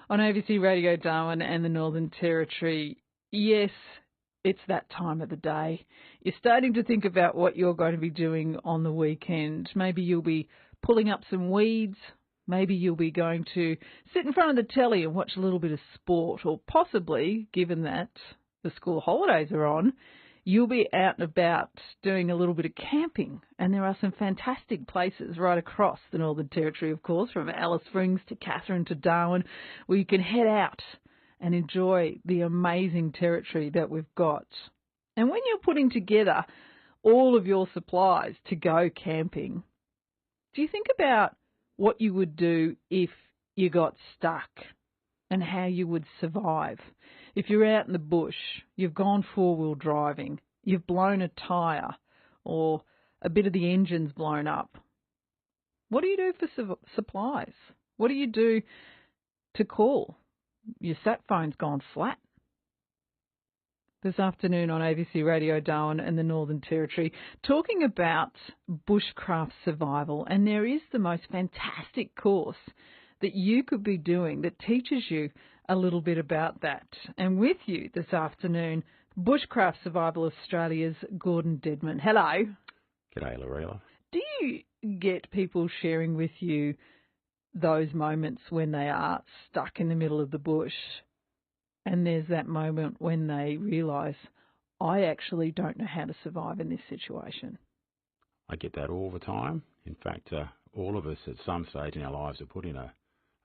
On ABC Radio Darwin and the Northern Territory. Yes, it's that time of the day. You're starting to think about what you're going to be doing on the weekend. Maybe you'll be pulling up some weeds. Maybe you'll be going to sit in front of the telly and watch a little bit of sport, or possibly, given that the school holidays are on, you'll be out and about doing a little bit of camping. And there are some fantastic places right across the Northern Territory, of course, from Alice Springs to Katherine to Darwin, where you can head out and enjoy the amazing territory that we've got. And when you're putting together all of your supplies to go camping, do you think about what you would do if you got stuck and how you would survive? If you're out in the bush, you've gone four-wheel driving, you've blown a tyre or a bit of the engine's blown up, what do you do for supplies? What do you do to call? Your sat phone's gone flat. This afternoon on ABC Radio Darwin and the Northern Territory, talking about bushcraft survival, and there is the most fantastic course that you could be doing that teaches you a little bit about that. And with you this afternoon, Bushcraft Survival Australia's Gordon Dedman. Hello. G'day, Lyrella. Do you get people sharing with you those moments when they are stuck in the middle of the bush and there's that moment when they realise, I actually don't know how to survive in this situation? I get that all the time. In fact, all of us at some stage in our lives are put in a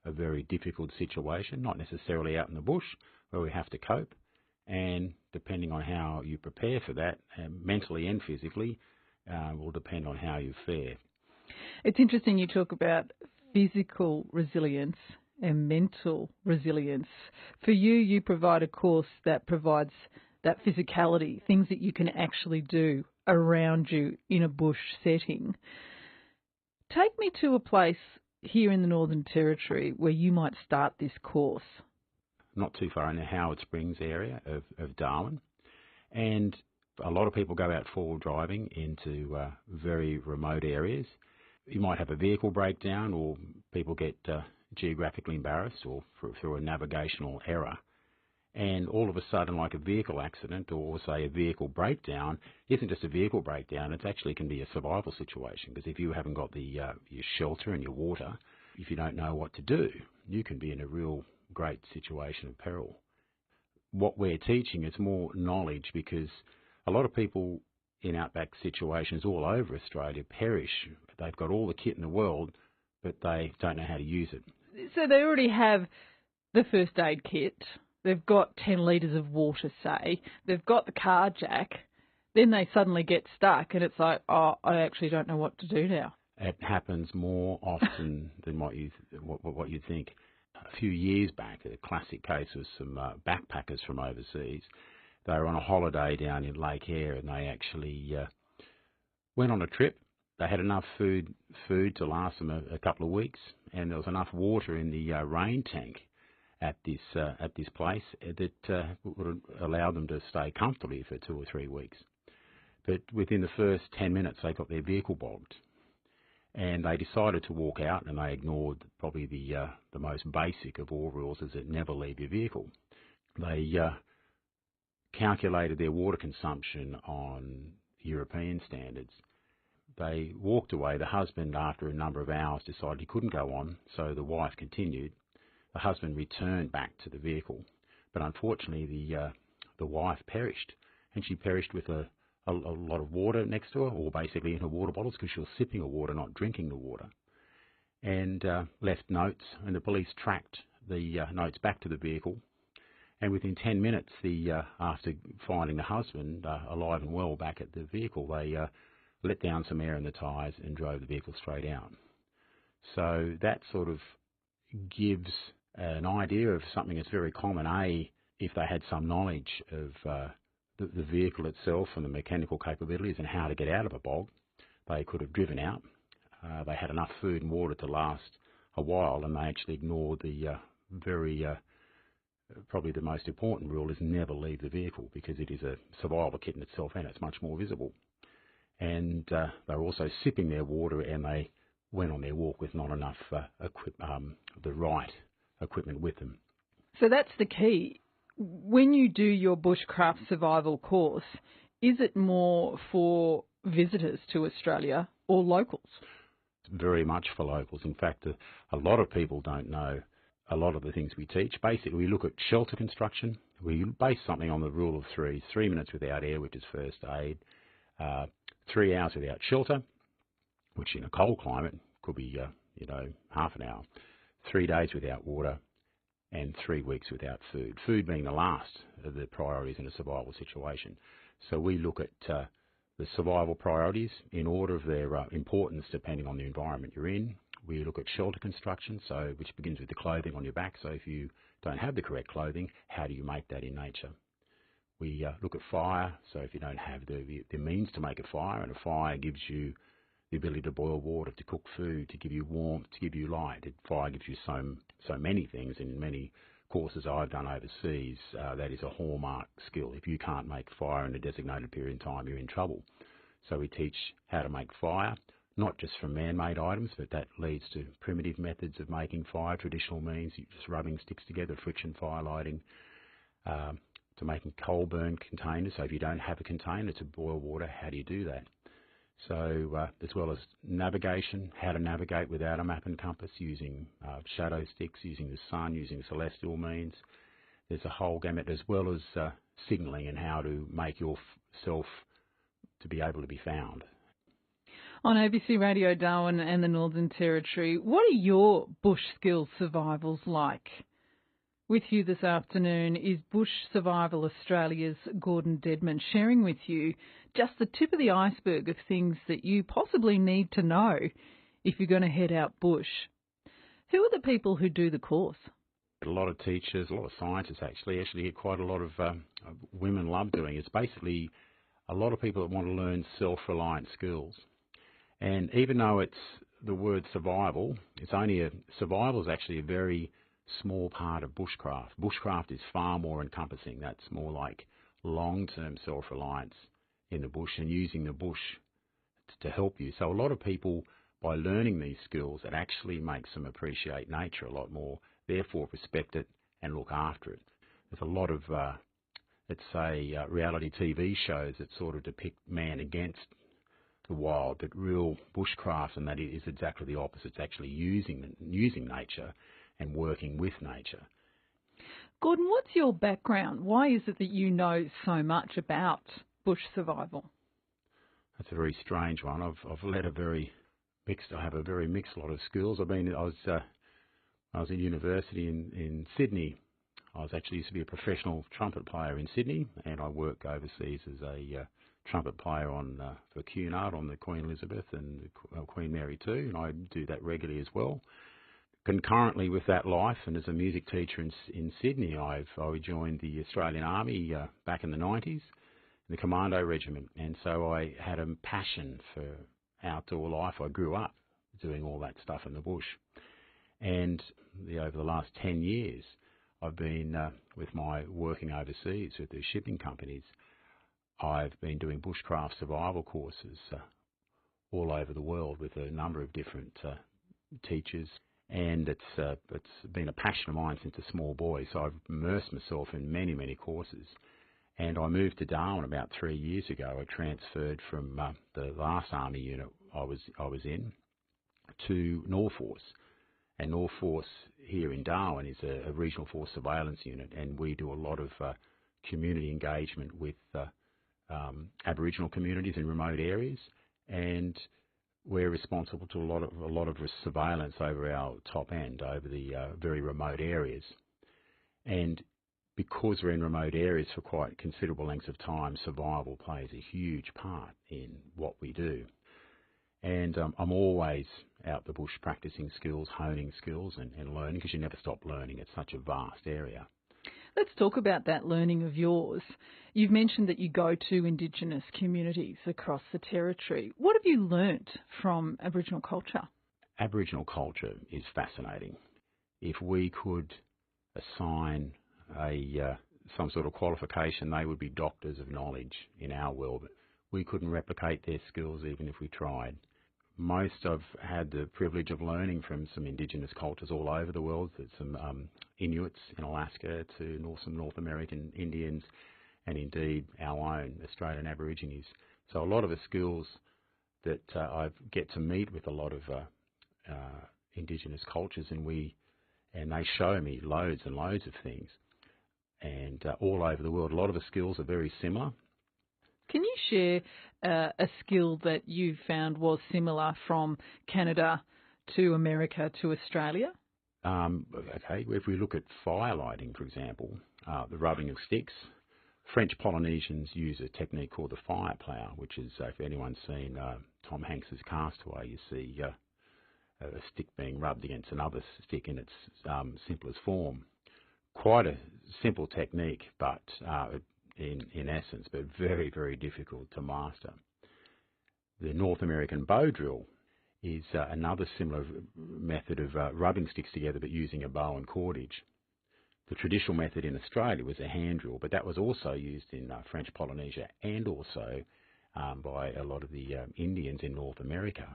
very difficult situation, not necessarily out in the bush, where we have to cope. And depending on how you prepare for that, mentally and physically, will depend on how you fare. It's interesting you talk about physical resilience and mental resilience. For you, you provide a course that provides that physicality, things that you can actually do around you in a bush setting. Take me to a place here in the Northern Territory where you might start this course. Not too far in the Howard Springs area of Darwin. And a lot of people go out four-wheel driving into very remote areas. You might have a vehicle breakdown, or people get geographically embarrassed or through a navigational error. And all of a sudden, like a vehicle accident or, say, a vehicle breakdown, isn't just a vehicle breakdown, it actually can be a survival situation, because if you haven't got your shelter and your water, if you don't know what to do, you can be in a real great situation of peril. What we're teaching is more knowledge, because a lot of people in outback situations all over Australia perish. They've got all the kit in the world, but they don't know how to use it. So they already have the first aid kit. They've got 10 litres of water, say. They've got the car jack. Then they suddenly get stuck, and it's like, oh, I actually don't know what to do now. It happens more often than what you think. A few years back, a classic case was some backpackers from overseas. They were on a holiday down in Lake Eyre, and they actually went on a trip. They had enough food to last them a couple of weeks, and there was enough water in the rain tank at this place that would allow them to stay comfortably for 2 or 3 weeks. But within the first 10 minutes, they got their vehicle bogged, and they decided to walk out, and they ignored probably the most basic of all rules, is that never leave your vehicle. They calculated their water consumption on European standards. They walked away. The husband, after a number of hours, decided he couldn't go on, so the wife continued. The husband returned back to the vehicle, but unfortunately the wife perished, and she perished with a lot of water next to her, or basically in her water bottles, because she was sipping the water, not drinking the water, and left notes, and the police tracked the notes back to the vehicle. And within 10 minutes, after finding the husband alive and well back at the vehicle, they let down some air in the tyres and drove the vehicle straight out. So that sort of gives an idea of something that's very common. If they had some knowledge of the vehicle itself and the mechanical capabilities and how to get out of a bog, they could have driven out. They had enough food and water to last a while, and they actually ignored the probably the most important rule is never leave the vehicle, because it is a survival kit in itself and it's much more visible. And they were also sipping their water, and they went on their walk with not enough the right equipment with them. So that's the key. When you do your Bushcraft Survival course, is it more for visitors to Australia or locals? Very much for locals. In fact, a lot of people don't know a lot of the things we teach. Basically, we look at shelter construction. We base something on the rule of 3, 3 minutes without air, which is first aid, 3 hours without shelter, which in a cold climate could be, half an hour, 3 days without water, and 3 weeks without food. Food being the last of the priorities in a survival situation. So we look at the survival priorities in order of their importance depending on the environment you're in. We look at shelter construction, which begins with the clothing on your back. So if you don't have the correct clothing, how do you make that in nature? We look at fire. So if you don't have the means to make a fire, and a fire gives you the ability to boil water, to cook food, to give you warmth, to give you light. Fire gives you so many things. In many courses I've done overseas, that is a hallmark skill. If you can't make fire in a designated period of time, you're in trouble. So we teach how to make fire, not just from man-made items, but that leads to primitive methods of making fire, traditional means, just rubbing sticks together, friction fire lighting, to making coal burn containers. So if you don't have a container to boil water, how do you do that? So as well as navigation, how to navigate without a map and compass, using shadow sticks, using the sun, using celestial means. There's a whole gamut, as well as signalling and how to make yourself to be able to be found. On ABC Radio Darwin and the Northern Territory, what are your bush skill survivals like? With you this afternoon is Bush Survival Australia's Gordon Dedman, sharing with you just the tip of the iceberg of things that you possibly need to know if you're going to head out bush. Who are the people who do the course? A lot of teachers, a lot of scientists actually quite a lot of women love doing it. It's basically a lot of people that want to learn self-reliant skills. And even though it's the word survival, survival is actually a very small part of bushcraft. Bushcraft is far more encompassing. That's more like long-term self-reliance in the bush and using the bush to help you. So a lot of people, by learning these skills, it actually makes them appreciate nature a lot more, therefore respect it and look after it. There's a lot of, reality TV shows that sort of depict man against the wild, but real bushcraft, and that is exactly the opposite. It's actually using nature and working with nature. Gordon, what's your background? Why is it that you know so much about bush survival? That's a very strange one. I've led a very mixed. I have a very mixed lot of skills. I was in university in Sydney. I used to be a professional trumpet player in Sydney, and I work overseas as a trumpet player for Cunard on the Queen Elizabeth and Queen Mary too, and I do that regularly as well. Concurrently with that life, and as a music teacher in Sydney, I joined the Australian Army back in the 90s, in the Commando Regiment, and so I had a passion for outdoor life. I grew up doing all that stuff in the bush, and over the last 10 years, I've been, with my working overseas with the shipping companies, I've been doing bushcraft survival courses all over the world with a number of different teachers. And it's been a passion of mine since a small boy. So I've immersed myself in many, many courses. And I moved to Darwin about 3 years ago. I transferred from the last army unit I was in to North Force. And North Force here in Darwin is a regional force surveillance unit, and we do a lot of community engagement with Aboriginal communities in remote areas, and we're responsible to a lot of surveillance over our top end, over the very remote areas. And because we're in remote areas for quite considerable lengths of time, survival plays a huge part in what we do. And I'm always out the bush practicing skills, honing skills and learning, because you never stop learning. It's such a vast area. Let's talk about that learning of yours. You've mentioned that you go to Indigenous communities across the territory. What have you learnt from Aboriginal culture? Aboriginal culture is fascinating. If we could assign some sort of qualification, they would be doctors of knowledge in our world. We couldn't replicate their skills even if we tried. Most I've had the privilege of learning from some indigenous cultures all over the world. There's some Inuits in Alaska to some North American Indians, and indeed our own Australian Aborigines. So a lot of the skills that I get to meet with a lot of indigenous cultures, and they show me loads and loads of things, and all over the world. A lot of the skills are very similar. Can you share a skill that you found was similar from Canada to America to Australia? Okay, if we look at fire lighting, for example, the rubbing of sticks, French Polynesians use a technique called the fire plough, which is, if anyone's seen Tom Hanks's Castaway, you see a stick being rubbed against another stick in its simplest form. Quite a simple technique, but in essence, but very, very difficult to master. The North American bow drill is another similar method of rubbing sticks together, but using a bow and cordage. The traditional method in Australia was a hand drill, but that was also used in French Polynesia and also by a lot of the Indians in North America.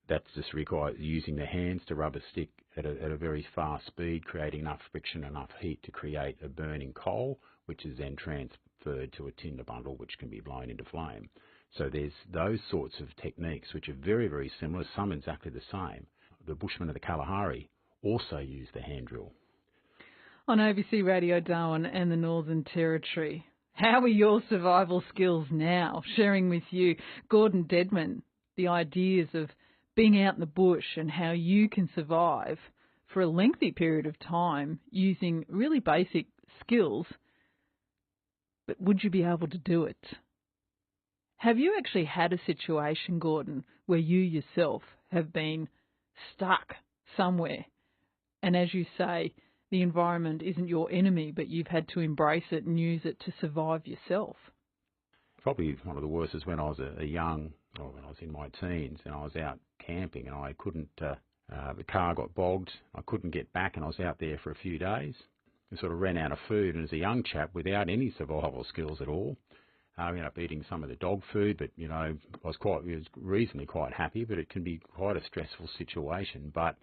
That's just required using the hands to rub a stick at a very fast speed, creating enough friction, enough heat to create a burning coal, which is then transferred to a tinder bundle, which can be blown into flame. So there's those sorts of techniques which are very, very similar, some exactly the same. The Bushmen of the Kalahari also use the hand drill. On ABC Radio Darwin and the Northern Territory, how are your survival skills now? Sharing with you Gordon Dedman, the ideas of being out in the bush and how you can survive for a lengthy period of time using really basic skills, but would you be able to do it? Have you actually had a situation, Gordon, where you yourself have been stuck somewhere and, as you say, the environment isn't your enemy, but you've had to embrace it and use it to survive yourself? Probably one of the worst is when I was when I was in my teens and I was out camping and I couldn't, the car got bogged, I couldn't get back and I was out there for a few days and sort of ran out of food, and as a young chap without any survival skills at all, I ended up eating some of the dog food, but I was reasonably quite happy, but it can be quite a stressful situation. But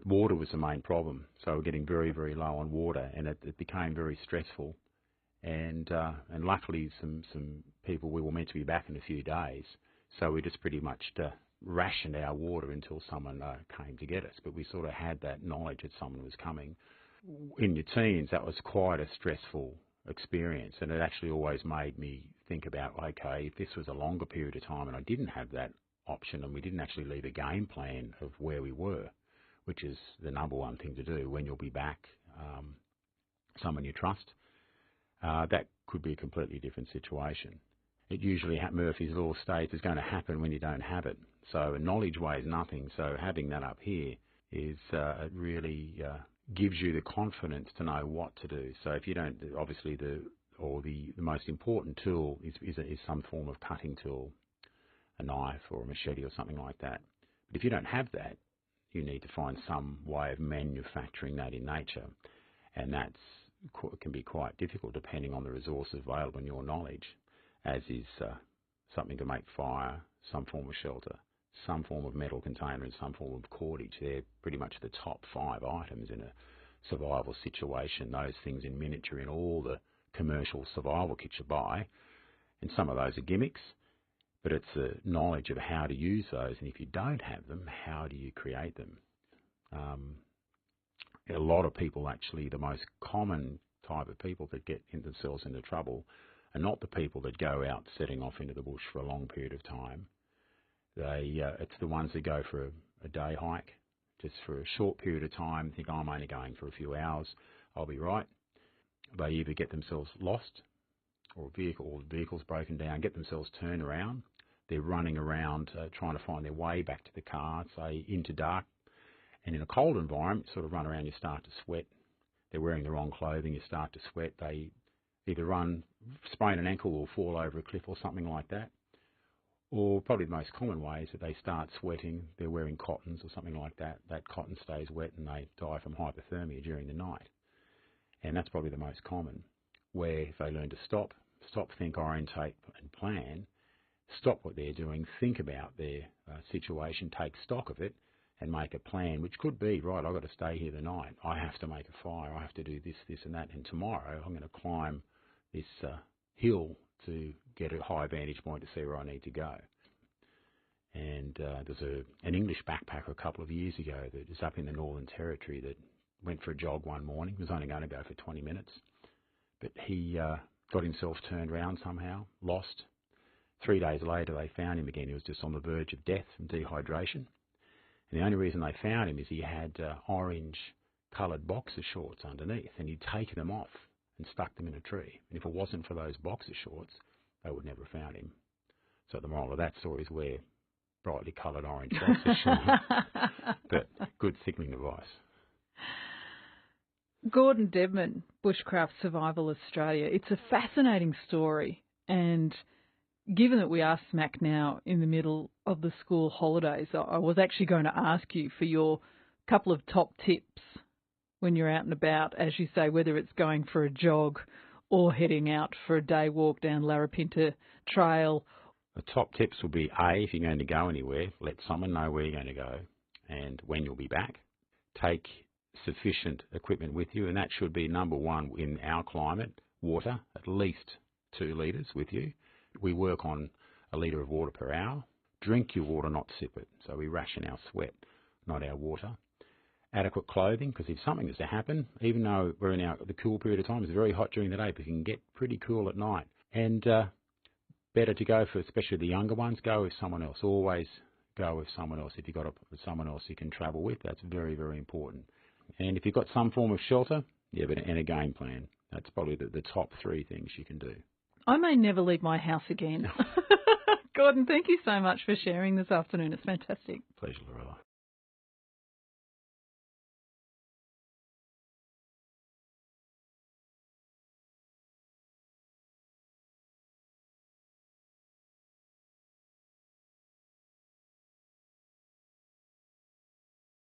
water was the main problem, so we're getting very, very low on water, and it became very stressful. And luckily, some people, we were meant to be back in a few days, so we just pretty much rationed our water until someone came to get us. But we sort of had that knowledge that someone was coming. In your teens, that was quite a stressful experience, and it actually always made me think about, okay, if this was a longer period of time and I didn't have that option and we didn't actually leave a game plan of where we were, which is the number one thing to do when you'll be back, someone you trust, that could be a completely different situation. It usually, Murphy's Law states, is going to happen when you don't have it. So a knowledge weighs nothing, so having that up here is it really gives you the confidence to know what to do. So if you don't, obviously the most important tool is some form of cutting tool, a knife or a machete or something like that. But if you don't have that, you need to find some way of manufacturing that in nature, and that can be quite difficult depending on the resources available and your knowledge, as is something to make fire, some form of shelter, some form of metal container and some form of cordage. They're pretty much the top 5 items in a survival situation. Those things in miniature in all the commercial survival kits you buy, and some of those are gimmicks, but it's the knowledge of how to use those, and if you don't have them, how do you create them? A lot of people, actually, the most common type of people that get themselves into trouble are not the people that go out setting off into the bush for a long period of time. It's the ones that go for a day hike, just for a short period of time, think, I'm only going for a few hours, I'll be right. They either get themselves lost, or the vehicle's broken down, get themselves turned around. They're running around trying to find their way back to the car, say into dark. And in a cold environment, sort of run around, you start to sweat. They're wearing the wrong clothing, you start to sweat. They either sprain an ankle or fall over a cliff or something like that. Or probably the most common way is that they start sweating, they're wearing cottons or something like that. That cotton stays wet and they die from hypothermia during the night. And that's probably the most common, where if they learn to stop, think, orientate and plan, stop what they're doing, think about their situation, take stock of it, and make a plan, which could be, right, I've got to stay here the night. I have to make a fire. I have to do this, this and that. And tomorrow I'm going to climb this hill to get a high vantage point to see where I need to go. And there's an English backpacker a couple of years ago that was up in the Northern Territory that went for a jog one morning. He was only going to go for 20 minutes. But he got himself turned round somehow, lost. 3 days later, they found him again. He was just on the verge of death from dehydration. And the only reason they found him is he had orange-coloured boxer shorts underneath, and he'd taken them off and stuck them in a tree. And if it wasn't for those boxer shorts, they would never have found him. So the moral of that story is wear brightly coloured orange boxer shorts. But good signalling device. Gordon Dedman, Bushcraft Survival Australia. It's a fascinating story, and given that we are smack now in the middle of the school holidays, I was actually going to ask you for your couple of top tips when you're out and about, as you say, whether it's going for a jog or heading out for a day walk down Larapinta Trail. The top tips will be, A, if you're going to go anywhere, let someone know where you're going to go and when you'll be back. Take sufficient equipment with you, and that should be number one in our climate, water, at least 2 litres with you. We work on a litre of water per hour. Drink your water, not sip it. So we ration our sweat, not our water. Adequate clothing, because if something is to happen, even though we're in the cool period of time, it's very hot during the day, but it can get pretty cool at night. And better to go for, especially the younger ones, go with someone else. Always go with someone else. If you've got someone else you can travel with, that's very, very important. And if you've got some form of shelter, and a game plan. That's probably the top 3 things you can do. I may never leave my house again. Gordon, thank you so much for sharing this afternoon. It's fantastic. Pleasure, Lyrella.